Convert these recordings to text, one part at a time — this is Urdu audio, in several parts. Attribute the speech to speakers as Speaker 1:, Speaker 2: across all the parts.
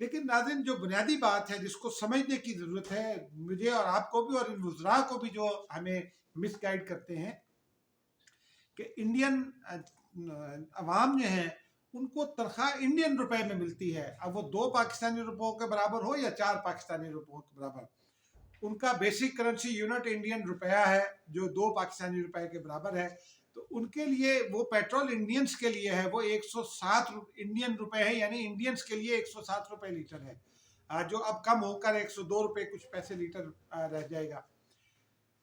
Speaker 1: لیکن ناظرین جو بنیادی بات ہے جس کو سمجھنے کی ضرورت ہے مجھے اور آپ کو بھی اور ان وزراء کو بھی جو ہمیں مس گائیڈ کرتے ہیں کہ انڈین عوام جو ہیں ان کو تنخواہ انڈین روپے میں ملتی ہے، اب وہ 2 پاکستانی روپوں کے برابر ہو یا 4 پاکستانی روپوں کے برابر، ان کا بیسک کرنسی یونٹ انڈین روپیہ ہے جو 2 پاکستانی روپے کے برابر ہے، تو ان کے لیے وہ پیٹرول انڈینز کے لیے ہے وہ 107 انڈین روپے ہے، یعنی انڈینز کے لیے 107 روپے لیٹر ہے، جو اب کم ہو کر 102 روپے کچھ پیسے لیٹر رہ جائے گا۔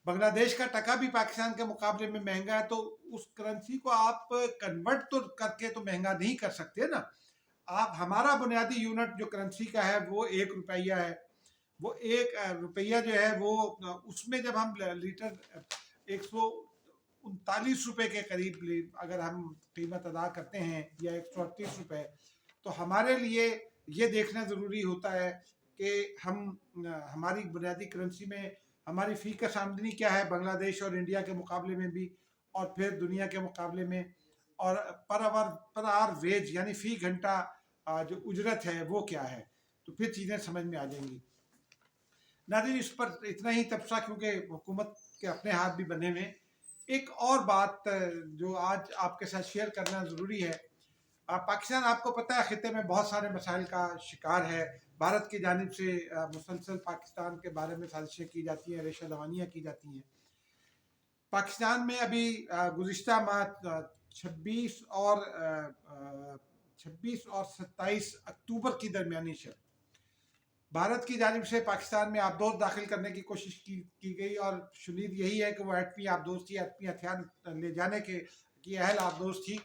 Speaker 1: بنگلہ دیش کا ٹکا بھی پاکستان کے مقابلے میں مہنگا ہے، تو اس کرنسی کو آپ کنورٹ تو کر کے تو مہنگا نہیں کر سکتے نا۔ آپ ہمارا بنیادی یونٹ جو کرنسی کا ہے وہ 1 روپیہ ہے، وہ 1 روپیہ جو ہے وہ اس میں جب ہم لیٹر 139 روپے کے قریب اگر ہم قیمت ادا کرتے ہیں یا 138 روپے، تو ہمارے لیے یہ دیکھنا ضروری ہوتا ہے کہ ہماری بنیادی کرنسی میں ہماری فی کس آمدنی کیا ہے بنگلہ دیش اور انڈیا کے مقابلے میں بھی، اور پھر دنیا کے مقابلے میں، اور پر آور ویج یعنی فی گھنٹہ جو اجرت ہے وہ کیا ہے، تو پھر چیزیں سمجھ میں آ جائیں گی۔ ناظرین اس پر اتنا ہی تبصرہ کیونکہ حکومت کے اپنے ہاتھ بھی بندھے ہوئے۔ ایک اور بات جو آج آپ کے ساتھ شیئر کرنا ضروری ہے، پاکستان آپ کو پتہ ہے خطے میں بہت سارے مسائل کا شکار ہے، بھارت کی جانب سے مسلسل پاکستان کے بارے میں سازشیں کی جاتی ہیں، ریشہ دوانیاں کی جاتی ہیں۔ پاکستان میں ابھی گزشتہ ماہ 26 اور 27 اکتوبر کی درمیانی شب بھارت کی جانب سے پاکستان میں آبدوز داخل کرنے کی کوشش کی گئی، اور شنید یہی ہے کہ وہ ایٹمی آبدوز تھی، ایٹمی ہتھیار لے جانے کی اہل آبدوز تھی،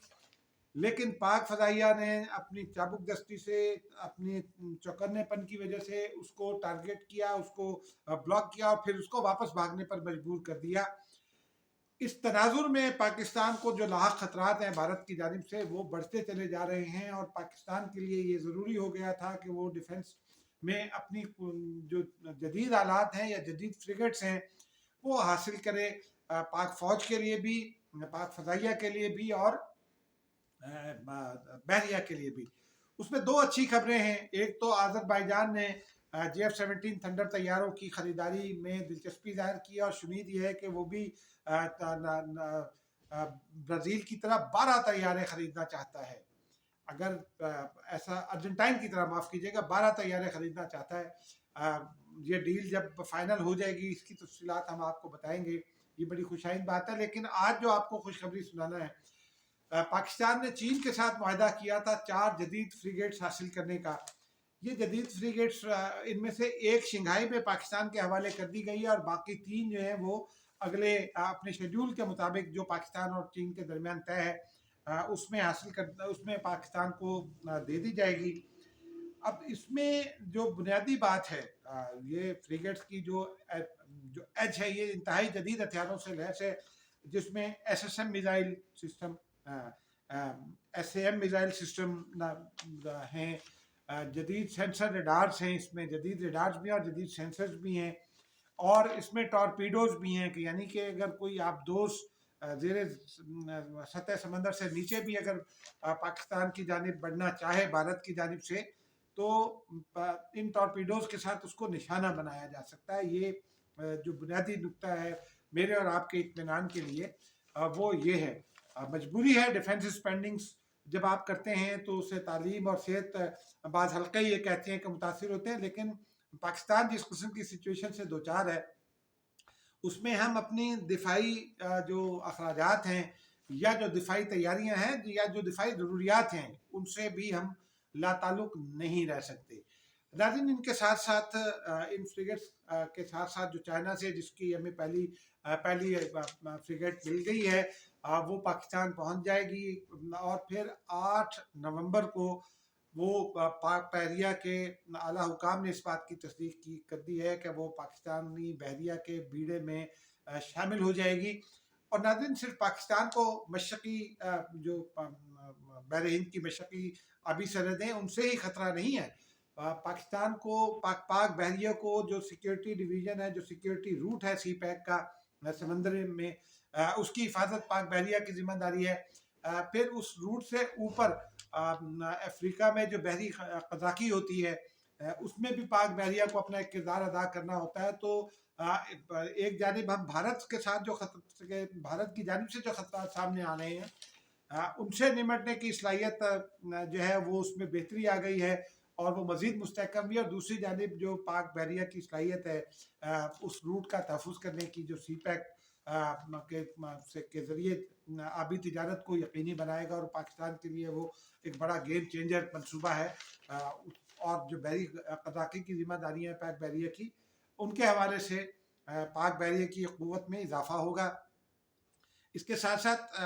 Speaker 1: لیکن پاک فضائیہ نے اپنی چابک دستی سے، اپنی چوکنے پن کی وجہ سے اس کو ٹارگٹ کیا، اس کو بلاک کیا، اور پھر اس کو واپس بھاگنے پر مجبور کر دیا۔ اس تناظر میں پاکستان کو جو لاحق خطرات ہیں بھارت کی جانب سے وہ بڑھتے چلے جا رہے ہیں، اور پاکستان کے لیے یہ ضروری ہو گیا تھا کہ وہ ڈیفنس میں اپنی جو جدید آلات ہیں یا جدید فریگیٹس ہیں وہ حاصل کرے، پاک فوج کے لیے بھی، پاک فضائیہ کے لیے بھی، اور بحریہ کے لیے بھی۔ اس میں 2 اچھی خبریں ہیں، ایک تو آذربائیجان نے JF-17 تھنڈر طیاروں کی خریداری میں دلچسپی ظاہر کی، اور شنید یہ ہے کہ وہ بھی برازیل کی طرح 12 طیارے خریدنا چاہتا ہے، اگر ایسا ارجنٹائن کی طرح، معاف کیجیے گا، 12 طیارے خریدنا چاہتا ہے۔ یہ ڈیل جب فائنل ہو جائے گی اس کی تفصیلات ہم آپ کو بتائیں گے، یہ بڑی خوشائند بات ہے۔ لیکن آج جو آپ کو خوشخبری سنانا ہے، پاکستان نے چین کے ساتھ معاہدہ کیا تھا 4 جدید فریگیٹس حاصل کرنے کا۔ یہ جدید فریگیٹس ان میں سے ایک شنگھائی میں پاکستان کے حوالے کر دی گئی ہے، اور باقی 3 جو ہیں وہ اگلے اپنے شیڈول کے مطابق جو پاکستان اور چین کے درمیان طے ہے اس میں حاصل کرنا، اس میں پاکستان کو دے دی جائے گی۔ اب اس میں جو بنیادی بات ہے، یہ فریگیٹس کی جو ایج ہے یہ انتہائی جدید ہتھیاروں سے لیس ہے، جس میں SSM missile system, SAM missile system ہیں، جدید سینسر ریڈارز ہیں، اس میں جدید ریڈارز بھی ہیں اور جدید سینسرز بھی ہیں، اور اس میں ٹارپیڈوز بھی ہیں، کہ یعنی کہ اگر کوئی آبدوز زیر سطح سمندر سے نیچے بھی اگر پاکستان کی جانب بڑھنا چاہے بھارت کی جانب سے، تو ان ٹارپیڈوز کے ساتھ اس کو نشانہ بنایا جا سکتا ہے۔ یہ جو بنیادی نکتہ ہے میرے اور آپ کے اطمینان کے لیے وہ یہ ہے۔ مجبوری ہے ڈیفنس اسپینڈنگز جب آپ کرتے ہیں تو اسے تعلیم اور صحت، بعض حلقے یہ کہتے ہیں کہ متاثر ہوتے ہیں، لیکن پاکستان جس قسم کی سچویشن سے دوچار ہے اس میں ہم اپنی دفاعی جو اخراجات ہیں یا جو دفاعی تیاریاں ہیں یا جو دفاعی ضروریات ہیں ان سے بھی ہم لا تعلق نہیں رہ سکتے۔ ناظرین ان کے ساتھ ساتھ ان فریگیٹس کے ساتھ ساتھ جو چائنا سے جس کی ہمیں پہلی فریگیٹ مل گئی ہے وہ پاکستان پہنچ جائے گی، اور پھر 8 نومبر کو وہ پاک بحریہ کے اعلیٰ حکام نے اس بات کی تصدیق کر دی ہے کہ وہ پاکستانی بحریہ کے بیڑے میں شامل ہو جائے گی۔ اور ناظرین صرف پاکستان کو مشرقی جو بحر ہند کی مشرقی آبی سرحدیں ان سے ہی خطرہ نہیں ہے، پاکستان کو پاک بحریہ کو جو سیکیورٹی ڈویژن ہے، جو سیکیورٹی روٹ ہے سی پیک کا سمندر میں، اس کی حفاظت پاک بحریہ کی ذمہ داری ہے۔ پھر اس روٹ سے اوپر افریقہ میں جو بحری قزاقی ہوتی ہے اس میں بھی پاک بحریہ کو اپنا ایک کردار ادا کرنا ہوتا ہے. تو ایک جانب ہم بھارت کے ساتھ جو بھارت کی جانب سے جو خطرات سامنے آ رہے ہیں ان سے نمٹنے کی صلاحیت جو ہے وہ اس میں بہتری آ گئی ہے اور وہ مزید مستحکم بھی ہے. اور دوسری جانب جو پاک بحریہ کی صلاحیت ہے اس روٹ کا تحفظ کرنے کی جو سی پیک کے ذریعے آبی تجارت کو یقینی بنائے گا اور پاکستان کے لیے وہ ایک بڑا گیم چینجر منصوبہ ہے. اور جو بحری قزاقی کی ذمہ داری ہے پاک بحریہ کی ان کے حوالے سے پاک بحریہ کی قوت میں اضافہ ہوگا. اس کے ساتھ ساتھ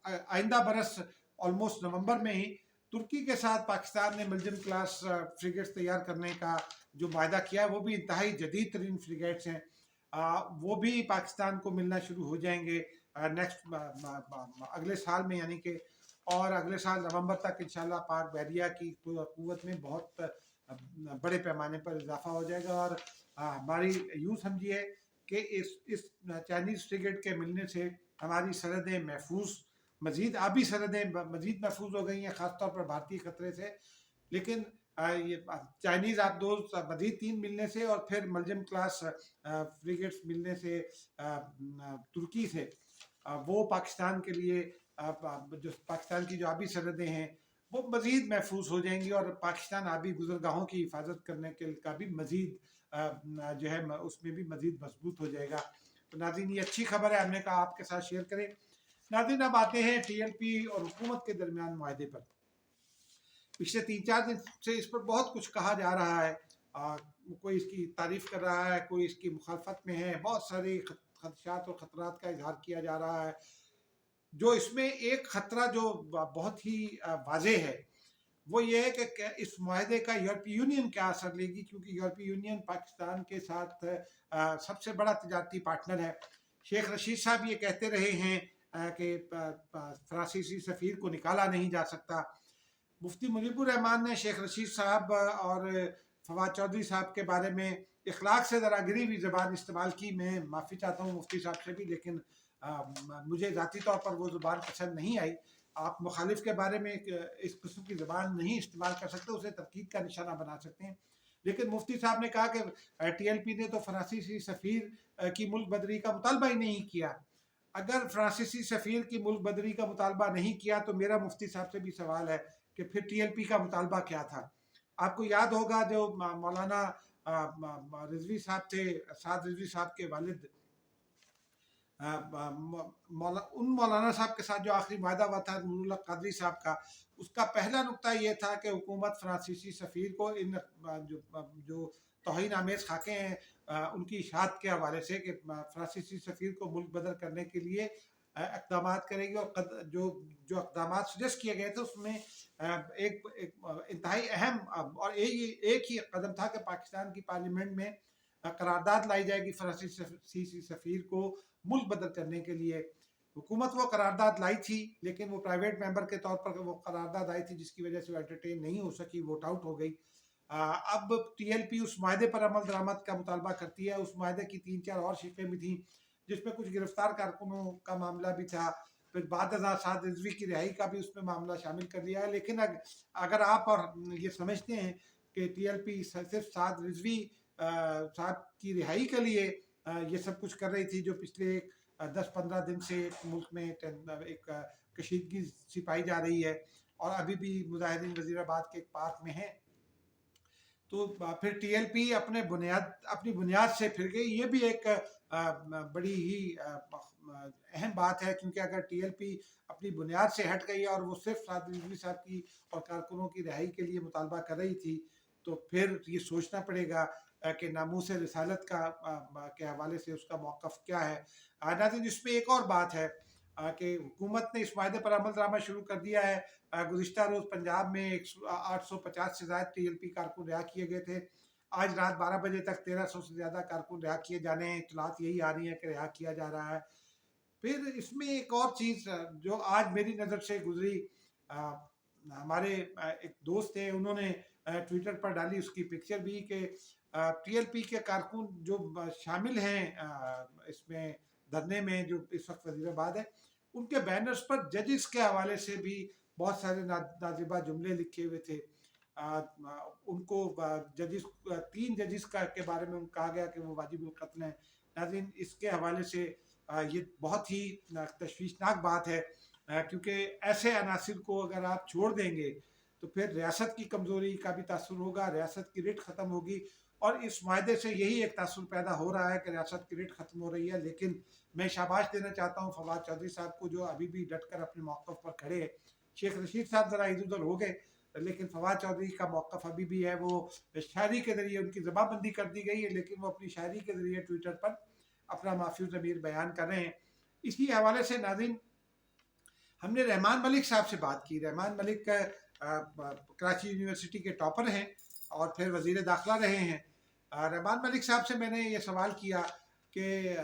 Speaker 1: آئندہ برس آلموسٹ نومبر میں ہی ترکی کے ساتھ پاکستان نے ملجم کلاس فریگیٹس تیار کرنے کا جو معاہدہ کیا ہے وہ بھی انتہائی جدید ترین فریگیٹس ہیں. وہ بھی پاکستان کو ملنا شروع ہو جائیں گے نیکسٹ اگلے سال میں یعنی کہ اور اگلے سال نومبر تک انشاءاللہ پاک بحریہ کی قوت میں بہت بڑے پیمانے پر اضافہ ہو جائے گا. اور ہماری یوں سمجھیے کہ اس چائنیز فریگیٹ کے ملنے سے ہماری سرحدیں محفوظ مزید آبی سرحدیں مزید محفوظ ہو گئی ہیں خاص طور پر بھارتی خطرے سے. لیکن یہ چائنیز آپ دوست مزید 3 ملنے سے اور پھر ملجم کلاس فریگیٹس ملنے سے ترکی سے وہ پاکستان کے لیے جو پاکستان کی جو آبی سرحدیں ہیں وہ مزید محفوظ ہو جائیں گی اور پاکستان آبی گزرگاہوں کی حفاظت کرنے کے کا بھی مزید جو ہے اس میں بھی مزید مضبوط ہو جائے گا. تو ناظرین یہ اچھی خبر ہے ہم نے کہا آپ کے ساتھ شیئر کریں. ناظرین اب آتے ہیں ٹی ایل پی اور حکومت کے درمیان معاہدے پر. پچھلے 3-4 دن سے اس پر بہت کچھ کہا جا رہا ہے. کوئی اس کی تعریف کر رہا ہے کوئی اس کی مخالفت میں ہے. بہت سارے خدشات اور خطرات کا اظہار کیا جا رہا ہے. جو اس میں ایک خطرہ جو بہت ہی واضح ہے وہ یہ ہے کہ اس معاہدے کا یورپی یونین کیا اثر لے گی کیونکہ یورپی یونین پاکستان کے ساتھ سب سے بڑا تجارتی پارٹنر ہے. شیخ رشید صاحب یہ کہتے رہے ہیں کہ فرانسیسی سفیر کو نکالا نہیں جا سکتا. مفتی منیب الرحمان نے شیخ رشید صاحب اور فواد چودھری صاحب کے بارے میں اخلاق سے ذرا گری ہوئی زبان استعمال کی. میں معافی چاہتا ہوں مفتی صاحب سے بھی لیکن مجھے ذاتی طور پر وہ زبان پسند نہیں آئی. آپ مخالف کے بارے میں اس قسم کی زبان نہیں استعمال کر سکتے اسے تنقید کا نشانہ بنا سکتے ہیں. لیکن مفتی صاحب نے کہا کہ ٹی ایل پی نے تو فرانسیسی سفیر کی ملک بدری کا مطالبہ ہی نہیں کیا. اگر فرانسیسی سفیر کی ملک بدری کا مطالبہ نہیں کیا تو میرا مفتی صاحب سے بھی سوال ہے کہ پھر ٹی ایل پی کا مطالبہ کیا تھا. آپ کو یاد ہوگا جو مولانا رضوی صاحب تھے سعد رضوی صاحب کے والد ان مولانا صاحب کے ساتھ جو آخری معاہدہ ہوا تھا نور اللہ قادری صاحب کا اس کا پہلا نقطہ یہ تھا کہ حکومت فرانسیسی سفیر کو ان جو توہین آمیز خاکے ہیں ان کی اشاعت کے حوالے سے کہ فرانسیسی سفیر کو ملک بدر کرنے کے لیے اقدامات کرے گی. اور جو اقدامات سجیسٹ کیے گئے تھے اس میں ایک انتہائی اہم اور ایک ہی قدم تھا کہ پاکستان کی پارلیمنٹ میں قرارداد لائی جائے گی فرانسیسی سفیر کو ملک بدر کرنے کے لیے. حکومت وہ قرارداد لائی تھی لیکن وہ پرائیویٹ ممبر کے طور پر وہ قرارداد آئی تھی جس کی وجہ سے وہ انٹرٹین نہیں ہو سکی ووٹ آؤٹ ہو گئی. اب ٹی ایل پی اس معاہدے پر عمل درآمد کا مطالبہ کرتی ہے. اس معاہدے کی 3-4 اور شقیں بھی تھیں جس میں کچھ گرفتار کارکنوں کا معاملہ بھی تھا. پھر بعد ازاں سعد رضوی کی رہائی کا بھی اس میں معاملہ شامل کر لیا ہے. لیکن اگر آپ اور یہ سمجھتے ہیں کہ ٹی ایل پی صرف سعد رضوی صاحب کی رہائی کے لیے یہ سب کچھ کر رہی تھی جو پچھلے 10-15 دن سے ملک میں ایک کشیدگی سی پائی جا رہی ہے اور ابھی بھی مظاہرین وزیر آباد کے ایک پارک میں ہیں تو پھر ٹی ایل پی اپنی بنیاد سے پھر گئی. یہ بھی ایک بڑی ہی اہم بات ہے کیونکہ اگر ٹی ایل پی اپنی بنیاد سے ہٹ گئی اور وہ صرف سعد رضوی صاحب کی اور کارکنوں کی رہائی کے لیے مطالبہ کر رہی تھی تو پھر یہ سوچنا پڑے گا کہ ناموس رسالت کے حوالے سے اس کا موقف کیا ہے. ناظرین اس میں ایک اور بات ہے کہ حکومت نے اس معاہدے پر عمل درآمد شروع کر دیا ہے. گزشتہ روز پنجاب میں 850 سے زائد ٹی ایل پی کارکن رہا کیے گئے تھے. آج رات 12 بجے تک 1300 سے زیادہ کارکن رہا کیے جانے ہیں. اطلاعات یہی آ رہی ہیں کہ رہا کیا جا رہا ہے. پھر اس میں ایک اور چیز جو آج میری نظر سے گزری ہمارے ایک دوست ہیں انہوں نے ٹویٹر پر ڈالی اس کی پکچر بھی کہ ٹی ایل پی کے کارکن جو شامل ہیں اس میں دھرنے میں جو اس وقت وزیر آباد ہے ان کے بینرز پر ججز کے حوالے سے بھی بہت سارے نازیبہ جملے لکھے ہوئے تھے. ان کو ججز 3 ججز کے بارے میں کہا گیا کہ وہ واجب القتل ہیں۔ ناظرین اس کے حوالے سے یہ بہت ہی تشویشناک بات ہے، کیونکہ ایسے عناصر کو اگر آپ چھوڑ دیں گے تو پھر ریاست کی کمزوری کا بھی تاثر ہوگا، ریاست کی ریٹ ختم ہوگی، اور اس معاہدے سے یہی ایک تاثر پیدا ہو رہا ہے کہ ریاست کی ریٹ ختم ہو رہی ہے۔ لیکن میں شاباش دینا چاہتا ہوں فواد چودھری صاحب کو، جو ابھی بھی ڈٹ کر اپنے موقف پر کھڑے ہیں۔ شیخ رشید صاحب ذرا ادھر ادھر ہو گئے، لیکن فواد چودھری کا موقف ابھی بھی ہے، وہ شاعری کے ذریعے ان کی زبان بندی کر دی گئی ہے، لیکن وہ اپنی شاعری کے ذریعے ٹویٹر پر اپنا معافی الضمیر بیان کر رہے ہیں۔ اسی حوالے سے ناظرین ہم نے رحمان ملک صاحب سے بات کی۔ رحمان ملک کراچی یونیورسٹی کے ٹاپر ہیں اور پھر وزیر داخلہ رہے ہیں۔ رحمان ملک صاحب سے میں نے یہ سوال کیا کہ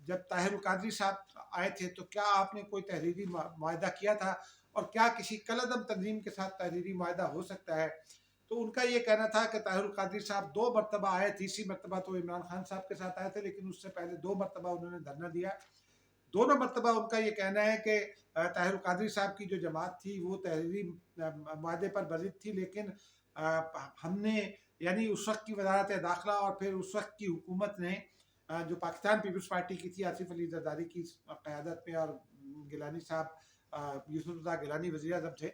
Speaker 1: جب طاہر القادری صاحب آئے تھے تو کیا آپ نے کوئی تحریری معاہدہ کیا تھا، اور کیا کسی کالعدم تنظیم کے ساتھ تحریری معاہدہ ہو سکتا ہے؟ تو ان کا یہ کہنا تھا کہ طاہر القادری صاحب 2 مرتبہ آئے، تیسری مرتبہ تو عمران خان صاحب کے ساتھ آئے تھے، لیکن اس سے پہلے 2 مرتبہ انہوں نے دھرنا دیا۔ دونوں مرتبہ ان کا یہ کہنا ہے کہ طاہر القادری صاحب کی جو جماعت تھی وہ تحریری معاہدے پر بضد تھی، لیکن ہم نے یعنی اس وقت کی وزارت داخلہ اور پھر اس وقت کی حکومت نے جو پاکستان پیپلز پارٹی کی تھی آصف علی زرداری کی قیادت میں، اور گیلانی صاحب یوسف رضا گیلانی وزیر اعظم تھے،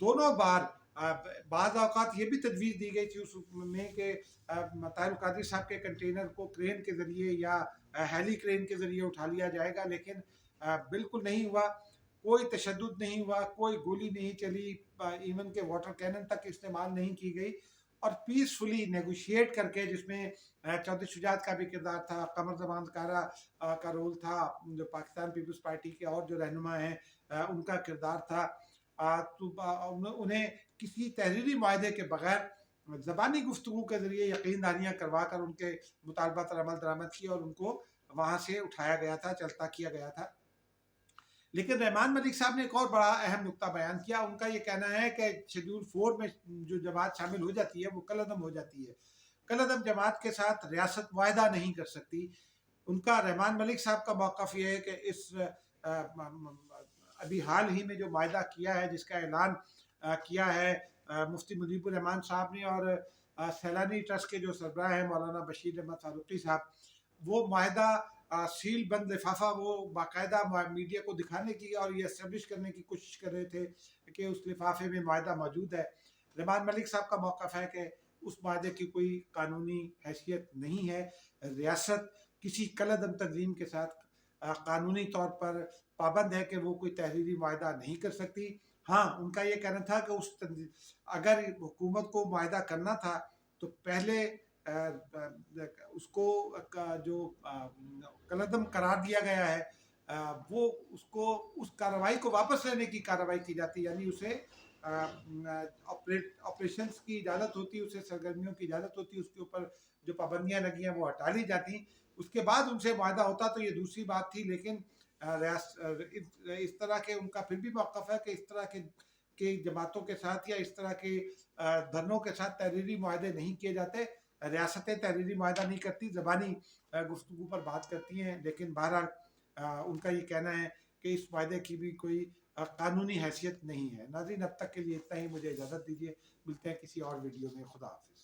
Speaker 1: دونوں بار بعض اوقات یہ بھی تجویز دی گئی تھی اس میں کہ طاہر القادری صاحب کے کنٹینر کو کرین کے ذریعے یا ہیلی کرین کے ذریعے اٹھا لیا جائے گا، لیکن بالکل نہیں ہوا، کوئی تشدد نہیں ہوا، کوئی گولی نہیں چلی، ایون کہ واٹر کینن تک استعمال نہیں کی گئی، اور پیسفلی نیگوشیٹ کر کے، جس میں چودھری شجاعت کا بھی کردار تھا، قمر زمان کارا کا رول تھا، جو پاکستان پیپلز پارٹی کے اور جو رہنما ہیں ان کا کردار تھا، تو انہیں کسی تحریری معاہدے کے بغیر زبانی گفتگو کے ذریعے یقین دہانیاں کروا کر ان کے مطالبات پر عمل درآمد کی اور ان کو وہاں سے اٹھایا گیا تھا، چلتا کیا گیا تھا۔ لیکن رحمان ملک صاحب نے ایک اور بڑا اہم نقطہ بیان کیا۔ ان کا یہ کہنا ہے کہ شیڈول 4 میں جو جماعت شامل ہو جاتی ہے وہ کالعدم ہو جاتی ہے، کالعدم جماعت کے ساتھ ریاست معاہدہ نہیں کر سکتی۔ ان کا رحمان ملک صاحب کا موقف یہ ہے کہ اس ابھی حال ہی میں جو معاہدہ کیا ہے، جس کا اعلان کیا ہے مفتی مجیب الرحمان صاحب نے، اور سیلانی ٹرسٹ کے جو سربراہ ہیں مولانا بشیر احمد فاروقی صاحب، وہ معاہدہ سیل بند لفافہ وہ باقاعدہ میڈیا کو دکھانے کی اور یہ اسٹیبلش کرنے کی کوشش کر رہے تھے کہ اس لفافے میں معاہدہ موجود ہے۔ رحمان ملک صاحب کا موقف ہے کہ اس معاہدے کی کوئی قانونی حیثیت نہیں ہے، ریاست کسی کالعدم تنظیم کے ساتھ قانونی طور پر پابند ہے کہ وہ کوئی تحریری معاہدہ نہیں کر سکتی۔ ہاں ان کا یہ کہنا تھا کہ اگر حکومت کو معاہدہ کرنا تھا تو پہلے اس کو جو کالعدم قرار دیا گیا ہے وہ اس کو اس کارروائی کو واپس لینے کی کارروائی کی جاتی، یعنی اسے آپریشنز کی اجازت ہوتی، اسے سرگرمیوں کی اجازت ہوتی، اس کے اوپر جو پابندیاں لگی ہیں وہ ہٹا لی جاتی، اس کے بعد ان سے معاہدہ ہوتا تو یہ دوسری بات تھی۔ لیکن اس طرح کے ان کا پھر بھی موقف ہے کہ اس طرح کے جماعتوں کے ساتھ یا اس طرح کے دھرنوں کے ساتھ تحریری معاہدے نہیں کیے جاتے، ریاستیں تحریری معاہدہ نہیں کرتی، زبانی گفتگو پر بات کرتی ہیں، لیکن بہرحال ان کا یہ کہنا ہے کہ اس معاہدے کی بھی کوئی قانونی حیثیت نہیں ہے۔ ناظرین اب تک کے لیے اتنا ہی، مجھے اجازت دیجیے، ملتے ہیں کسی اور ویڈیو میں، خدا حافظ۔